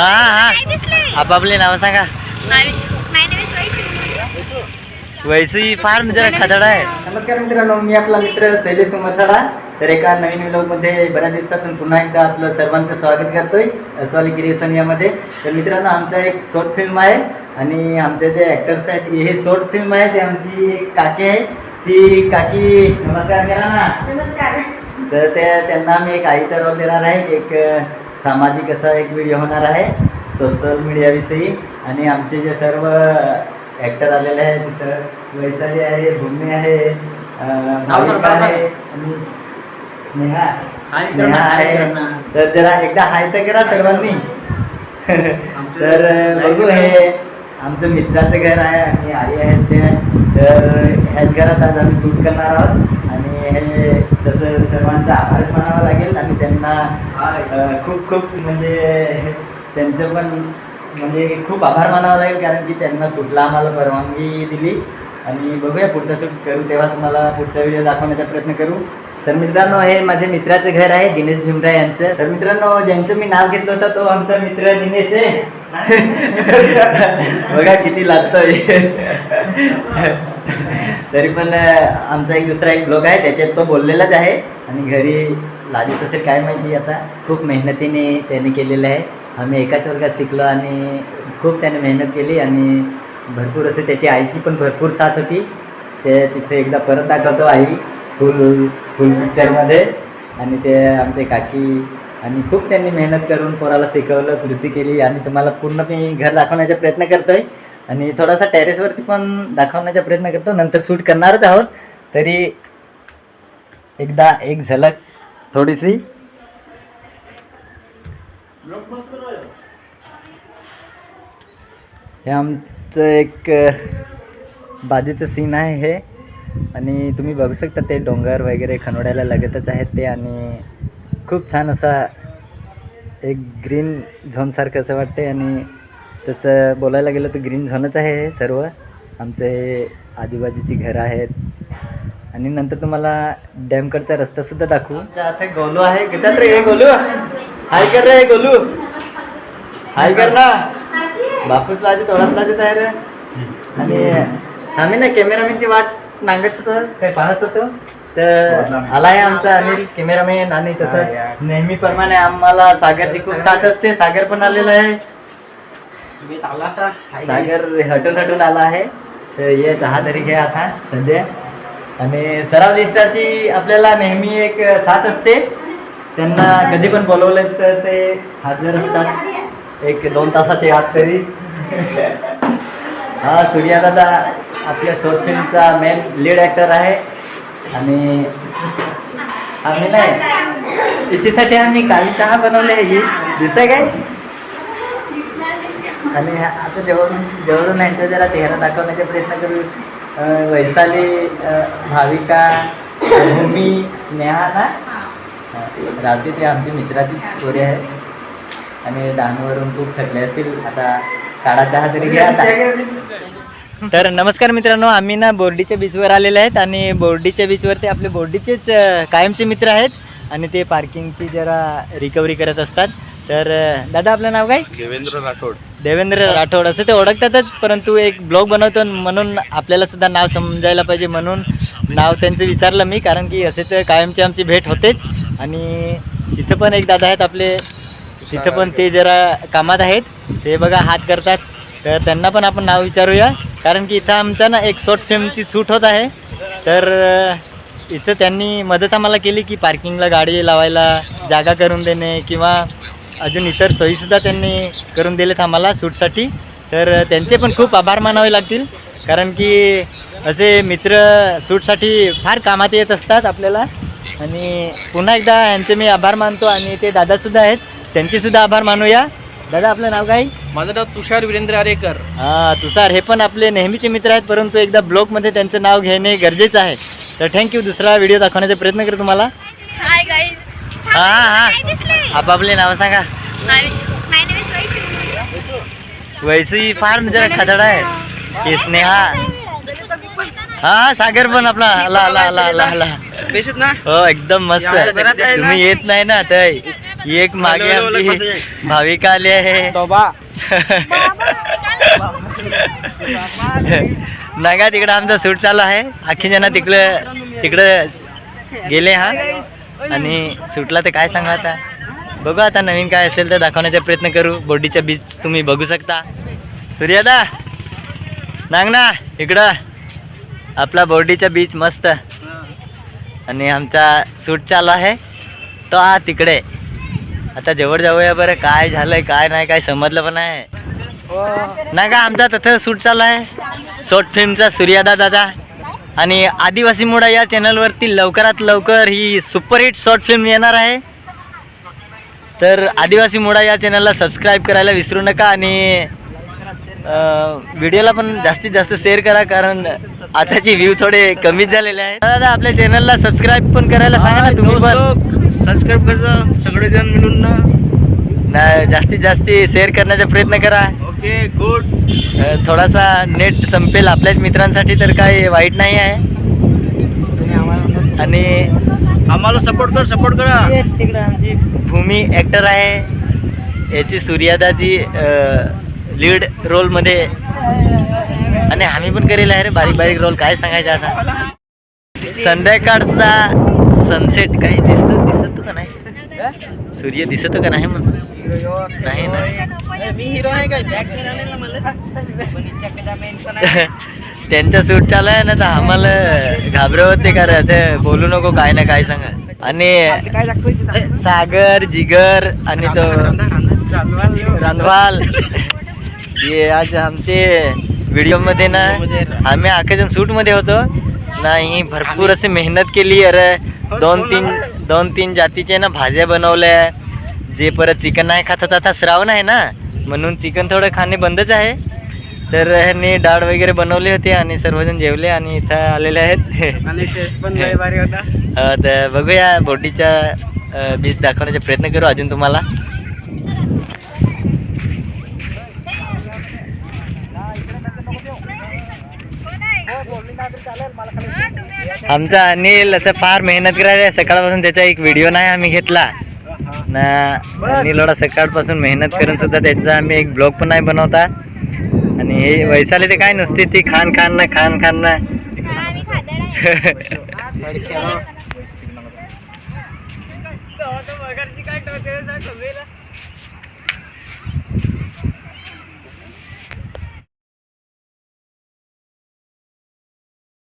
आपापले नाव सांगा. वैशी फार जरा खदाड आहे. नमस्कार मित्रांनो, मी आपला मित्र शैलेश उमरसाडा. तर एका नवीन व्लॉगमध्ये बऱ्याच दिवसातून पुन्हा एकदा आपलं सर्वांचं स्वागत करतोय अस्वाली क्रिएशन यामध्ये. तर मित्रांनो, आमचा एक शॉर्ट फिल्म आहे आणि आमचे जे ॲक्टर्स आहेत हे शॉर्ट फिल्म आहे. ते आमची एक काकी आहे. ती काकी नमस्कार करा ना. नमस्कार. तर त्यांना मी एक आईचा रोल देणार आहे. एक सामाजिक असा एक व्हिडिओ होणार आहे सोशल मीडियाविषयी. आणि आमचे जे सर्व ॲक्टर आलेले आहेत तिथं वैशाली आहे, भूमी आहे, भाविका आहे आणि स्नेहा आहे. तर जरा एकदा हाय तर करा सर्वांनी. तर बघू, हे आमचं मित्राचं घर आहे आणि आई आहेत ते. तर ह्याच घरात आज आम्ही शूट करणार आहोत आणि हे तसं सर्वांचा आभार मानावा लागेल. आणि त्यांना खूप खूप म्हणजे त्यांचं पण म्हणजे खूप आभार मानावा लागेल, कारण की त्यांना शूटला आम्हाला परवानगी दिली. आणि बघूया पुढचा शूट करू तेव्हा तुम्हाला पुढचा व्हिडिओ दाखवण्याचा प्रयत्न करू. तर मित्रांनो, हे माझे मित्राचं घर आहे, दिनेश भीमराव यांचं. तर मित्रांनो, ज्यांचं मी नाव घेतलं होतं तो आमचा मित्र दिनेश आहे. बघा किती लागतोय. तरी पण आमचा एक दुसरा एक ब्लॉग आहे, त्याच्यात तो बोललेलाच आहे. आणि घरी लाजत असेल काय माहिती, आता खूप मेहनतीने त्याने केलेलं आहे. आम्ही एकाच वर्गात शिकलो आणि खूप त्याने मेहनत केली आणि भरपूर असे त्याची आईची पण भरपूर साथ होती. ते तिथे एकदा परत दाखवतो आई फुल पिक्चरमध्ये. आणि ते आमचे काकी आणि खूप त्यांनी मेहनत करून पोराला शिकवलं, कृषी केली. आणि तुम्हाला पूर्ण मी घर दाखवण्याचा प्रयत्न करतो आहे आणि थोडासा टेरेसवरती पण दाखवण्याचा प्रयत्न करतो. नंतर शूट करणारच आहोत, तरी एकदा एक झलक थोडीशी. हे आमचं एक बाजूचं सीन आहे हे. आणि तुम्ही बघू शकता ते डोंगर वगैरे खनोड्याला लगतच आहेत ते. आणि खूप छान असा एक ग्रीन झोनसारखं असं वाटते. आणि तसं बोलायला गेलं तर ग्रीन झोनच आहे हे सर्व. आमचे आजूबाजूची घरं आहेत. आणि नंतर तुम्हाला डॅमकडचा रस्तासुद्धा दाखवू. आता गोलू आहे घेतात रे. हे गोलू हाय कर रे. गोलू हाय कर ना. बापूस लाजत ओळख लाजत आहे रे. आणि आम्ही ना कॅमेरामॅनची वाट नांगत होतो, काही पाहत होतो. तर आला आहे आमचा अनिल कॅमेरामॅन. आणि तसं नेहमीप्रमाणे आम्हाला सागरची खूप साथ असते. सागर पण आलेला आहे. सागर हटून आला आहे. तर ये चहा तरी घे आता सध्या. आणि सराव स्टारची आपल्याला नेहमी एक साथ असते. त्यांना कधी पण बोलवलं तर ते हजर असतात, 1-2 तासाचे आत तरी. हा सूर्यादादा आपल्या शॉर्ट फिल्मचा मेन लीड ॲक्टर आहे. आणि आम्ही नाही तिच्यासाठी आम्ही काळी चहा बनवली आहे. ही दिसतं काय. आणि आता जवळून यांचा जरा चेहरा दाखवण्याचा प्रयत्न करू. वैशाली, भाविका, भूमी, स्नेहा ना राहते. ते आमची मित्राची पोरी आहे. आणि डहाणूवरून खूप थकले असतील. आता काळा चहा तरी घ्या आता. तर नमस्कार मित्रांनो, आम्ही ना बोर्डीच्या बीचवर आलेले आहेत. आणि बोर्डीच्या बीचवरती आपले बोर्डीचेच कायमचे मित्र आहेत. आणि ते पार्किंगची जरा रिकव्हरी करत असतात. तर दादा आपलं नाव काय? देवेंद्र राठोड असं ते ओळखतातच. परंतु एक ब्लॉग बनवतो म्हणून आपल्याला सुद्धा नाव समजायला पाहिजे म्हणून नाव त्यांचं विचारलं मी. कारण की असे तर कायमची आमची भेट होतेच. आणि तिथं पण एक दादा आहेत आपले, तिथं पण ते जरा कामात आहेत. ते बघा हात करतात. तर त्यांना पण आपण नाव विचारूया. कारण की इथं आमचा ना एक शॉर्ट फिल्मची शूट होत आहे. तर इथं त्यांनी मदत आम्हाला केली की पार्किंगला गाडी लावायला जागा करून देणे किंवा अजून इतर सोयीसुद्धा त्यांनी करून दिलेत आम्हाला शूटसाठी. तर त्यांचे पण खूप आभार मानावे लागतील. कारण की असे मित्र शूटसाठी फार कामात येत असतात आपल्याला. आणि पुन्हा एकदा यांचे मी आभार मानतो. आणि ते दादासुद्धा आहेत, त्यांचेसुद्धा आभार मानूया. दादा आपलं नाव काय? माझं नाव तुषार वीरेंद्र आरेकर. हां तुषार, हे पण आपले नेहमीचे मित्र आहेत. परंतु एकदा ब्लॉगमध्ये त्यांचं नाव घेणे गरजेचं आहे. तर थँक्यू. दुसरा व्हिडिओ दाखवण्याचा प्रयत्न करू तुम्हाला. Hi guys. आपापले नाव सांगा. वैशी फार जरा खदाड आहे. हे स्नेहा. हा सागर पण आपला ला ला ला ला ला. बेशत ना. हो एकदम मस्त. तुम्ही येत नाही ना तर ही एक मागे आमची भाविका आली आहे. नका तिकडं आमचा शूट चालू आहे. अख्खी जण तिकडं गेले हा. आणि शूटला तर काय सांगा आता, बघू आता नवीन काय असेल तर दाखवण्याचा प्रयत्न करू. बोर्डीचा बीच तुम्ही बघू शकता. सूर्यादा नांग ना इकडं, आपला बोर्डीचा बीच मस्त. आणि आमचा शूट चालू आहे तो तिकडे. आता जवळ जाऊया बरं. काय झालंय काय नाही काय समजलं पण आहे ना का. आमचा तसं शूट चालू आहे शॉर्ट फिल्मचा सूर्यादा दादा. आणि आदिवासी मुडा या चॅनलवरती लवकरात लवकर ही सुपरहिट शॉर्ट फिल्म येणार आहे. तर आदिवासी मुडा या चॅनलला सबस्क्राईब करायला विसरू नका. आणि व्हिडिओला पण जास्तीत जास्त शेअर करा, कारण आताचे व्ह्यू थोडे कमीच झालेले आहेत. दादा आपल्या चॅनलला सबस्क्राईब पण करायला सांगा ना तुम्ही पण. सबस्क्राईब करा सगळेजण मिळून ना. जास्तीत जास्त शेअर करण्याचा प्रयत्न करा. Okay good. थोडासा नेट संपेल आपल्याच मित्रांसाठी तर काही वाईट नाही आहे. आणि आम्हाला सपोर्ट करा. तिकडे आमची भूमी ॲक्टर आहे. याची सूर्यादाची लीड रोलमध्ये. आणि आम्ही पण करेल आहे रे बारीक बारीक रोल. काय सांगायचं आता. संध्याकाळचा सनसेट काही दिसतो का नाही. सूर्य दिसतो का नाही म्हणून. नाही मी हिरो आहे काय. त्यांचा शूट चालू आहे ना, तर आम्हाला घाबरवते का रे. बोलू नको काय ना काय सांगा. आणि सागर जिगर आणि तो रणवाल हे आज आमचे व्हिडिओमध्ये ना. आम्ही अख्खेजण शूटमध्ये होतो नाही. भरपूर असे मेहनत केली. अरे दोन तीन जातीचे ना भाज्या बनवल्या. जे परत चिकन नाही खातात. आता श्रावण आहे ना म्हणून चिकन थोडं खाणे बंदच आहे. तर ह्यांनी डाळ वगैरे बनवले होते आणि सर्वजण जेवले आणि इथं आलेले आहेत. आणि टेस्ट पण लय भारी होता. तर बघूया बोटीचा बीच दाखवण्याचा प्रयत्न करू अजून तुम्हाला. आमचा अनिल असं फार मेहनत करायला सकाळपासून. त्याचा एक व्हिडिओ नाही आम्ही घेतला ना. अनिल एवढा सकाळपासून मेहनत करून सुद्धा त्यांचा आम्ही एक ब्लॉग पण नाही बनवता. आणि हे वैशाली ते काय नुसती ती खान ना.